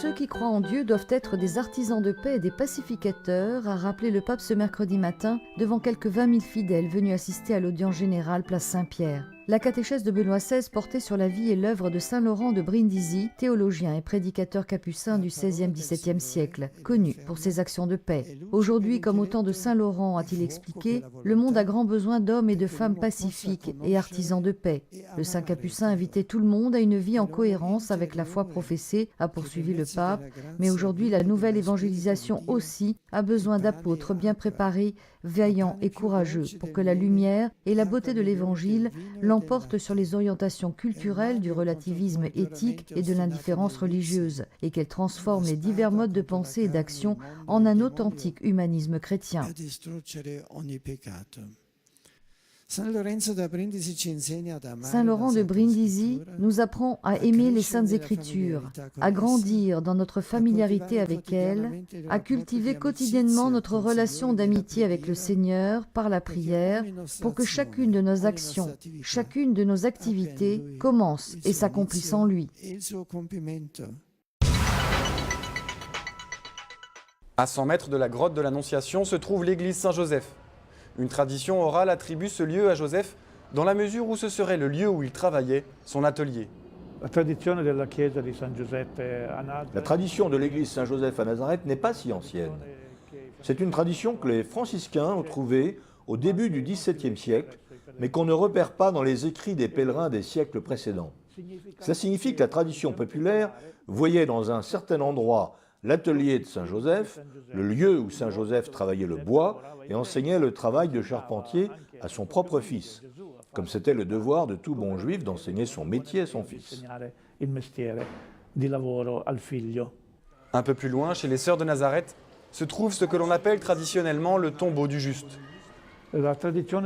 ceux qui croient en Dieu doivent être des artisans de paix et des pacificateurs, a rappelé le pape ce mercredi matin devant quelques 20 000 fidèles venus assister à l'audience générale place Saint-Pierre. La catéchèse de Benoît XVI portait sur la vie et l'œuvre de saint Laurent de Brindisi, théologien et prédicateur capucin du XVIe-XVIIe siècle, connu pour ses actions de paix. Aujourd'hui, comme au temps de saint Laurent, a-t-il expliqué, le monde a grand besoin d'hommes et de femmes pacifiques et artisans de paix. Le saint capucin invitait tout le monde à une vie en cohérence avec la foi professée, a poursuivi le pape, mais aujourd'hui la nouvelle évangélisation aussi a besoin d'apôtres bien préparés, vaillants et courageux pour que la lumière et la beauté de l'évangile l'emportent sur les orientations culturelles du relativisme éthique et de l'indifférence religieuse et qu'elle transforme les divers modes de pensée et d'action en un authentique humanisme chrétien. Saint Laurent de Brindisi nous apprend à aimer les Saintes Écritures, à grandir dans notre familiarité avec elles, à cultiver quotidiennement notre relation d'amitié avec le Seigneur par la prière, pour que chacune de nos actions, chacune de nos activités commence et s'accomplisse en lui. À 100 mètres de la grotte de l'Annonciation se trouve l'église Saint-Joseph. Une tradition orale attribue ce lieu à Joseph dans la mesure où ce serait le lieu où il travaillait, son atelier. La tradition de l'église Saint-Joseph à Nazareth n'est pas si ancienne. C'est une tradition que les franciscains ont trouvée au début du XVIIe siècle, mais qu'on ne repère pas dans les écrits des pèlerins des siècles précédents. Cela signifie que la tradition populaire voyait dans un certain endroit l'atelier de Saint-Joseph, le lieu où Saint-Joseph travaillait le bois et enseignait le travail de charpentier à son propre fils, comme c'était le devoir de tout bon juif d'enseigner son métier à son fils. Un peu plus loin, chez les Sœurs de Nazareth, se trouve ce que l'on appelle traditionnellement le tombeau du juste. La tradition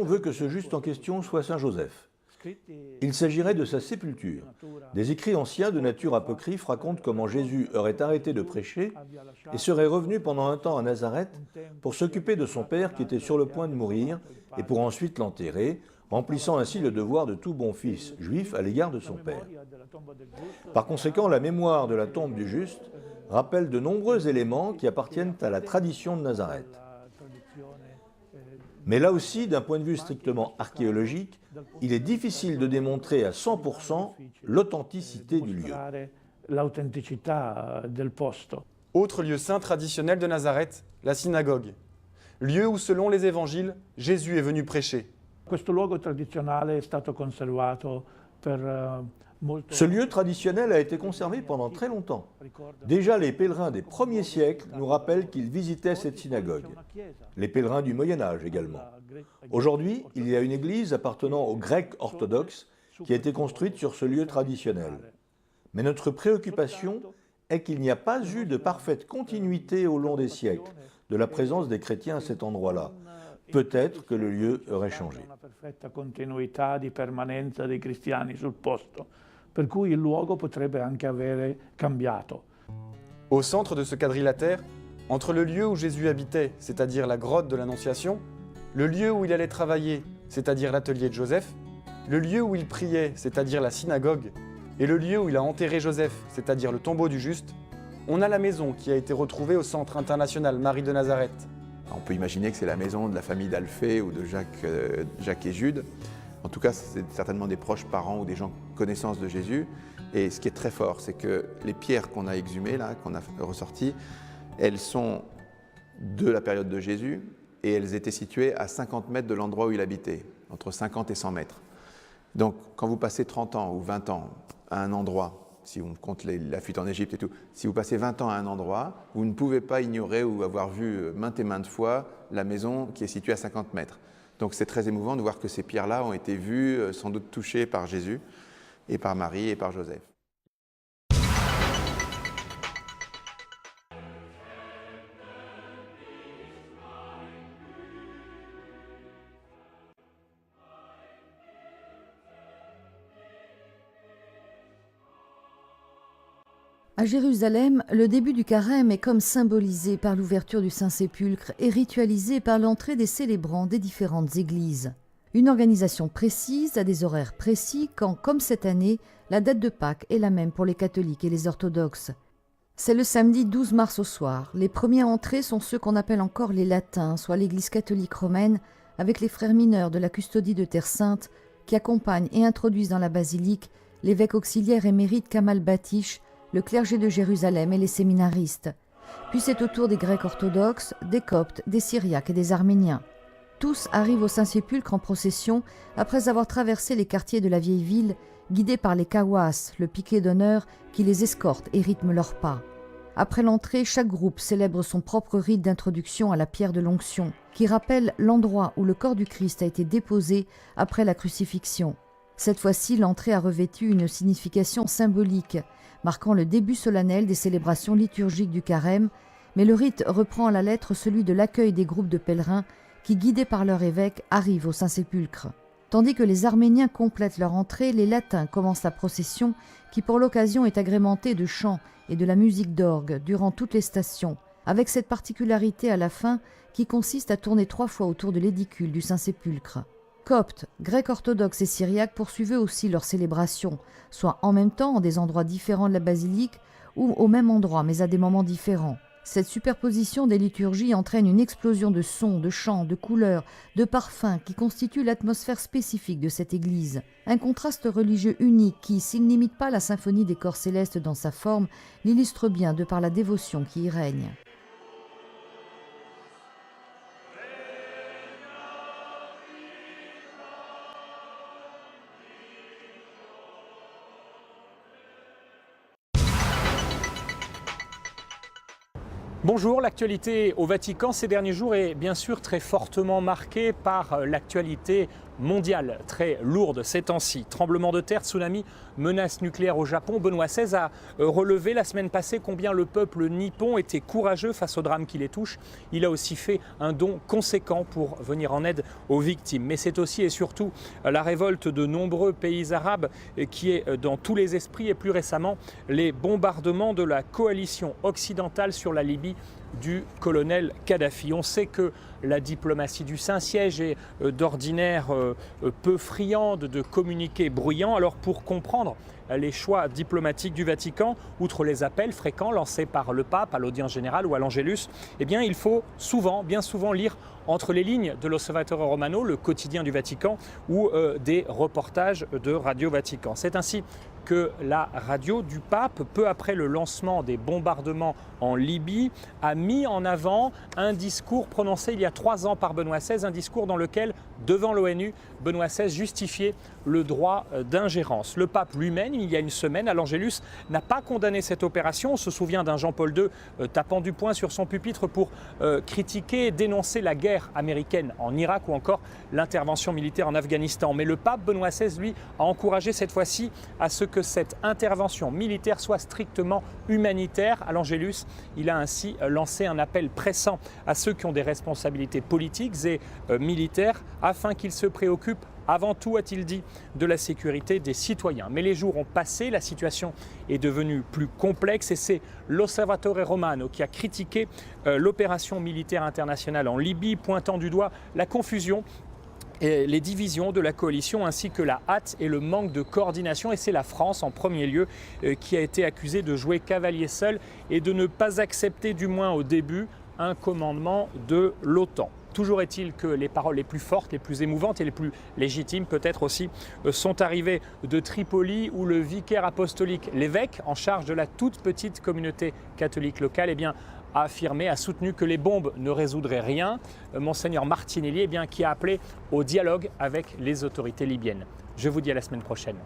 veut que ce juste en question soit Saint-Joseph. Il s'agirait de sa sépulture. Des écrits anciens de nature apocryphe racontent comment Jésus aurait arrêté de prêcher et serait revenu pendant un temps à Nazareth pour s'occuper de son père qui était sur le point de mourir et pour ensuite l'enterrer, remplissant ainsi le devoir de tout bon fils juif à l'égard de son père. Par conséquent, la mémoire de la tombe du juste rappelle de nombreux éléments qui appartiennent à la tradition de Nazareth. Mais là aussi, d'un point de vue strictement archéologique, il est difficile de démontrer à 100% l'authenticité du lieu. Autre lieu saint traditionnel de Nazareth, la synagogue. Lieu où, selon les évangiles, Jésus est venu prêcher. Ce lieu traditionnel a été conservé pendant très longtemps. Déjà, les pèlerins des premiers siècles nous rappellent qu'ils visitaient cette synagogue. Les pèlerins du Moyen-Âge également. Aujourd'hui, il y a une église appartenant aux Grecs orthodoxes qui a été construite sur ce lieu traditionnel. Mais notre préoccupation est qu'il n'y a pas eu de parfaite continuité au long des siècles de la présence des chrétiens à cet endroit-là. Peut-être que le lieu aurait changé. Au centre de ce quadrilatère, entre le lieu où Jésus habitait, c'est-à-dire la grotte de l'Annonciation, le lieu où il allait travailler, c'est-à-dire l'atelier de Joseph, le lieu où il priait, c'est-à-dire la synagogue, et le lieu où il a enterré Joseph, c'est-à-dire le tombeau du juste, on a la maison qui a été retrouvée au Centre international Marie de Nazareth. On peut imaginer que c'est la maison de la famille d'Alphée ou de Jacques et Jude. En tout cas, c'est certainement des proches parents ou des gens connaissance de Jésus. Et ce qui est très fort, c'est que les pierres qu'on a exhumées, là, qu'on a ressorties, elles sont de la période de Jésus et elles étaient situées à 50 mètres de l'endroit où il habitait, entre 50 et 100 mètres. Donc, quand vous passez 30 ans ou 20 ans à un endroit, si on compte la fuite en Égypte et tout, si vous passez 20 ans à un endroit, vous ne pouvez pas ignorer ou avoir vu maintes et maintes fois la maison qui est située à 50 mètres. Donc c'est très émouvant de voir que ces pierres-là ont été vues, sans doute touchées par Jésus, et par Marie et par Joseph. À Jérusalem, le début du carême est comme symbolisé par l'ouverture du Saint-Sépulcre et ritualisé par l'entrée des célébrants des différentes églises. Une organisation précise, à des horaires précis, quand, comme cette année, la date de Pâques est la même pour les catholiques et les orthodoxes. C'est le samedi 12 mars au soir. Les premiers à entrer sont ceux qu'on appelle encore les latins, soit l'Église catholique romaine, avec les frères mineurs de la custodie de Terre Sainte, qui accompagnent et introduisent dans la basilique l'évêque auxiliaire émérite Kamal Batish, le clergé de Jérusalem et les séminaristes. Puis c'est au tour des Grecs orthodoxes, des Coptes, des Syriaques et des Arméniens. Tous arrivent au Saint-Sépulcre en procession après avoir traversé les quartiers de la vieille ville, guidés par les kawas, le piquet d'honneur qui les escorte et rythme leurs pas. Après l'entrée, chaque groupe célèbre son propre rite d'introduction à la pierre de l'onction, qui rappelle l'endroit où le corps du Christ a été déposé après la crucifixion. Cette fois-ci, l'entrée a revêtu une signification symbolique, marquant le début solennel des célébrations liturgiques du carême, mais le rite reprend à la lettre celui de l'accueil des groupes de pèlerins qui, guidés par leur évêque, arrivent au Saint-Sépulcre. Tandis que les Arméniens complètent leur entrée, les Latins commencent la procession qui, pour l'occasion, est agrémentée de chants et de la musique d'orgue durant toutes les stations, avec cette particularité à la fin qui consiste à tourner 3 fois autour de l'édicule du Saint-Sépulcre. Coptes, Grecs orthodoxes et Syriaques poursuivaient aussi leur célébration, soit en même temps en des endroits différents de la basilique ou au même endroit mais à des moments différents. Cette superposition des liturgies entraîne une explosion de sons, de chants, de couleurs, de parfums qui constitue l'atmosphère spécifique de cette église. Un contraste religieux unique qui, s'il n'imite pas la symphonie des corps célestes dans sa forme, l'illustre bien de par la dévotion qui y règne. Bonjour, l'actualité au Vatican ces derniers jours est bien sûr très fortement marquée par l'actualité mondiale, très lourde ces temps-ci. Tremblement de terre, tsunami, menace nucléaire au Japon. Benoît XVI a relevé la semaine passée combien le peuple nippon était courageux face au drame qui les touche. Il a aussi fait un don conséquent pour venir en aide aux victimes. Mais c'est aussi et surtout la révolte de nombreux pays arabes qui est dans tous les esprits et plus récemment les bombardements de la coalition occidentale sur la Libye du colonel Kadhafi. On sait que la diplomatie du Saint-Siège est d'ordinaire peu friande de communiqués bruyants. Alors pour comprendre les choix diplomatiques du Vatican, outre les appels fréquents lancés par le pape à l'audience générale ou à l'Angélus, eh bien il faut bien souvent lire entre les lignes de l'Osservatore Romano, le quotidien du Vatican, ou des reportages de Radio Vatican. C'est ainsi que la radio du pape, peu après le lancement des bombardements en Libye, a mis en avant un discours prononcé il y a 3 ans par Benoît XVI, un discours dans lequel, devant l'ONU, Benoît XVI justifiait le droit d'ingérence. Le pape lui-même, il y a une semaine, à l'Angélus, n'a pas condamné cette opération. On se souvient d'un Jean-Paul II tapant du poing sur son pupitre pour critiquer et dénoncer la guerre américaine en Irak ou encore l'intervention militaire en Afghanistan. Mais le pape Benoît XVI, lui, a encouragé cette fois-ci à ce que cette intervention militaire soit strictement humanitaire. À l'Angélus, il a ainsi lancé un appel pressant à ceux qui ont des responsabilités politiques et militaires afin qu'ils se préoccupent avant tout, a-t-il dit, de la sécurité des citoyens. Mais les jours ont passé, la situation est devenue plus complexe et c'est l'Osservatore Romano qui a critiqué l'opération militaire internationale en Libye, pointant du doigt la confusion et les divisions de la coalition ainsi que la hâte et le manque de coordination. Et c'est la France en premier lieu qui a été accusée de jouer cavalier seul et de ne pas accepter, du moins au début, un commandement de l'OTAN. Toujours est-il que les paroles les plus fortes, les plus émouvantes et les plus légitimes peut-être aussi sont arrivées de Tripoli où le vicaire apostolique, l'évêque en charge de la toute petite communauté catholique locale, a affirmé, a soutenu que les bombes ne résoudraient rien. Monseigneur Martinelli qui a appelé au dialogue avec les autorités libyennes. Je vous dis à la semaine prochaine.